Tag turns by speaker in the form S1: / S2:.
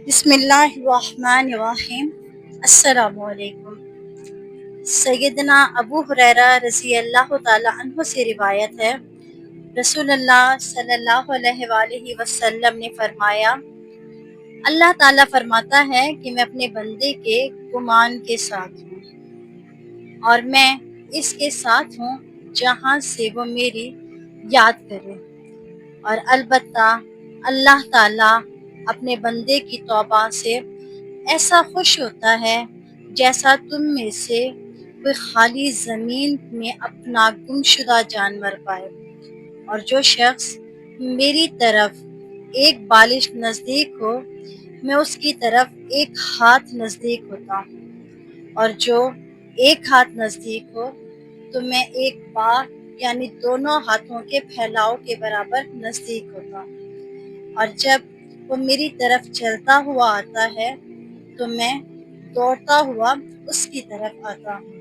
S1: بسم اللہ الرحمن الرحیم۔ السلام علیکم۔ سیدنا ابو ہریرہ رضی اللہ تعالی عنہ سے روایت ہے، رسول اللہ صلی اللہ علیہ وآلہ وسلم نے فرمایا، اللہ تعالیٰ فرماتا ہے کہ میں اپنے بندے کے گمان کے ساتھ ہوں اور میں اس کے ساتھ ہوں جہاں سے وہ میری یاد کرے، اور البتہ اللہ تعالیٰ اپنے بندے کی توبہ سے ایسا خوش ہوتا ہے جیسا تم میں سے کوئی خالی زمین میں اپنا گمشدہ جانور پائے، اور جو شخص میری طرف ایک بالش نزدیک ہو میں اس کی طرف ایک ہاتھ نزدیک ہوتا ہوں، اور جو ایک ہاتھ نزدیک ہو تو میں ایک باغ یعنی دونوں ہاتھوں کے پھیلاؤ کے برابر نزدیک ہوتا ہوں، اور جب وہ میری طرف چلتا ہوا آتا ہے تو میں دوڑتا ہوا اس کی طرف آتا ہوں۔